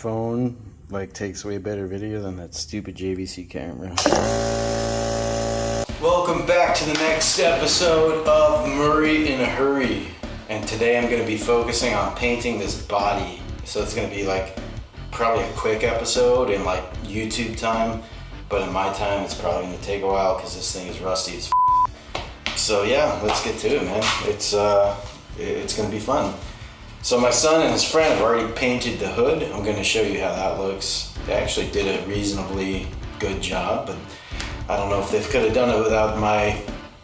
phone like takes way better video than that stupid JVC camera. Welcome back to the next episode of Murray in a Hurry. And today I'm going to be focusing on painting this body. So it's going to be like probably a quick episode in like YouTube time, but in my time it's probably going to take a while because this thing is rusty as f. So yeah, let's get to it, man. It's going to be fun. So my son and his friend have already painted the hood. I'm going to show you how that looks. They actually did a reasonably good job, but I don't know if they could have done it without my,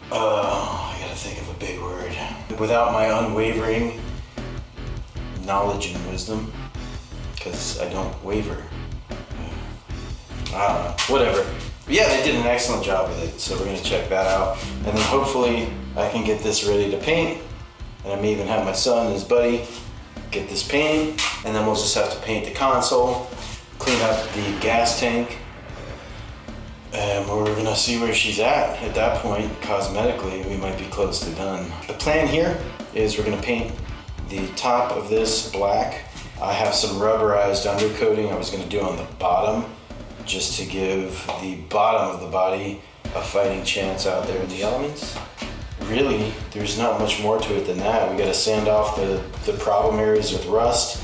I gotta think of a big word, without my unwavering knowledge and wisdom, because I don't waver. I don't know, whatever. But yeah, they did an excellent job with it, so we're gonna check that out. And then hopefully I can get this ready to paint, and I may even have my son and his buddy get this painted, and then we'll just have to paint the console, clean up the gas tank, and we're gonna see where she's at that point. Cosmetically, we might be close to done. The plan here is we're gonna paint the top of this black. I have some rubberized undercoating I was gonna do on the bottom, just to give the bottom of the body a fighting chance out there in the elements. Really, there's not much more to it than that. We gotta sand off the problem areas with rust.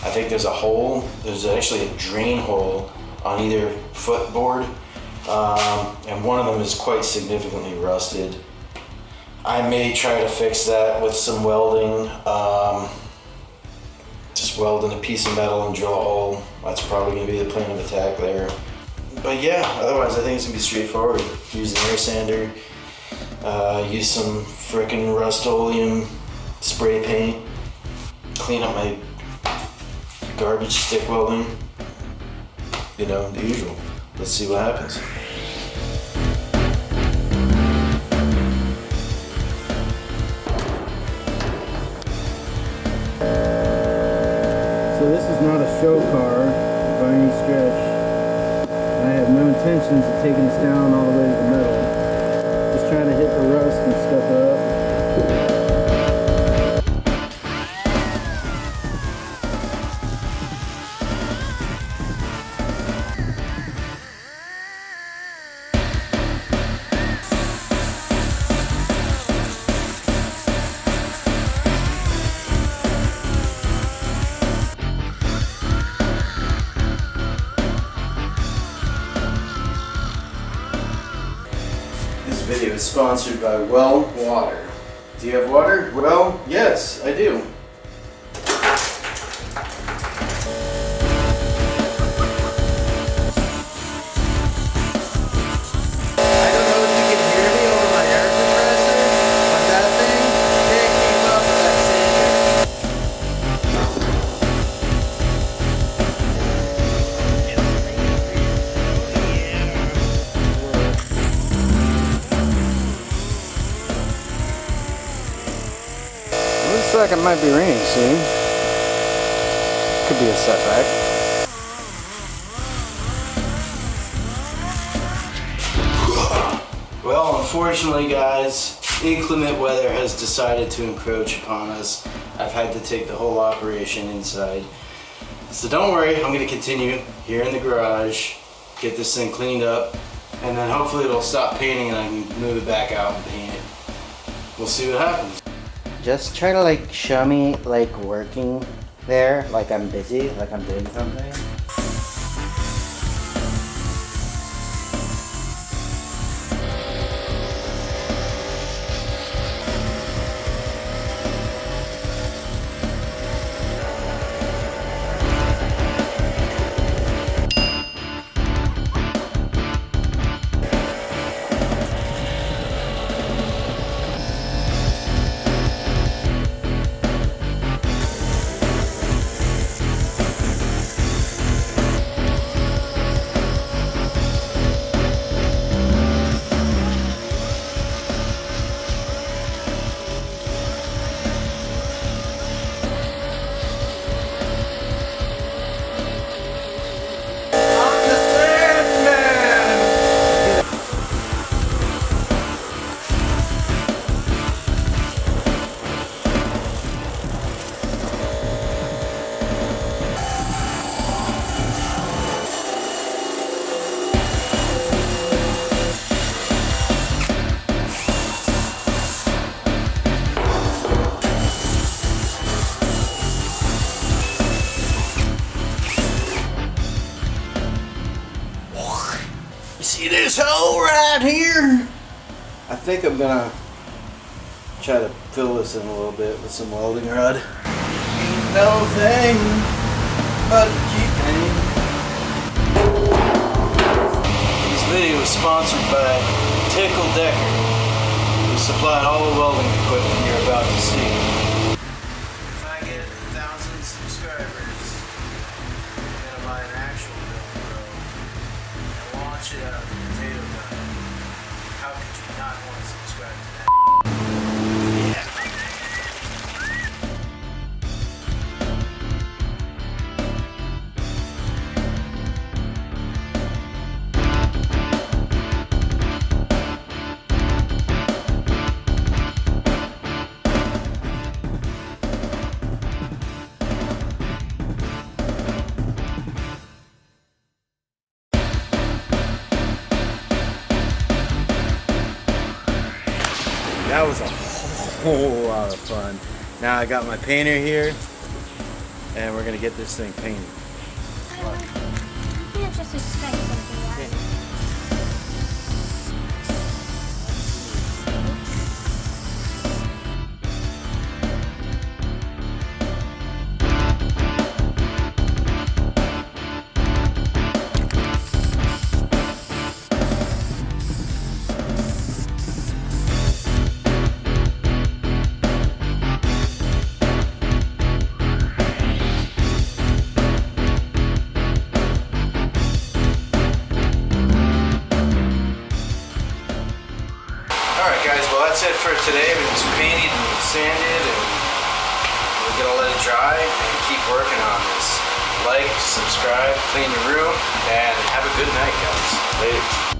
I think there's a hole, there's actually a drain hole on either footboard. And one of them is quite significantly rusted. I may try to fix that with some welding. Just weld in a piece of metal and drill a hole. That's probably gonna be the plan of attack there. But yeah, otherwise I think it's gonna be straightforward. Use an air sander, use some frickin' Rust-Oleum spray paint, clean up my garbage stick welding, you know, the usual. Let's see what happens. So this is not a show car by any stretch. I have no intentions of taking this down all the way to the metal. Just trying to hit the rust and stuff up. This video is sponsored by Well Water. Do you have water? Well, yes, I do. I don't know if you can hear me over my air compressor, but that thing can't keep up with that sander. Looks like it might be raining soon. Could be a setback. Well, unfortunately, guys, inclement weather has decided to encroach upon us. I've had to take the whole operation inside. So don't worry, I'm going to continue here in the garage, get this thing cleaned up, and then hopefully it'll stop painting and I can move it back out and paint it. We'll see what happens. Just try to like show me like working there, like I'm busy, like I'm doing something. You see this hole right here? I think I'm gonna try to fill this in a little bit with some welding rod. Ain't no thing but G-Pain. This video is sponsored by Tickle Decker, who supplied all the welding equipment you're about to see. If I get 1,000 subscribers, I'm gonna buy an actual GoPro and launch it out of the potato gun. How could you not want to subscribe to that? That was a whole lot of fun. Now I got my painter here, and we're gonna get this thing painted. You can't just expect something like that. Alright guys, well that's it for today. We just painted and sanded, and we're gonna let it dry and keep working on this. Like, subscribe, clean your room, and have a good night guys. Later.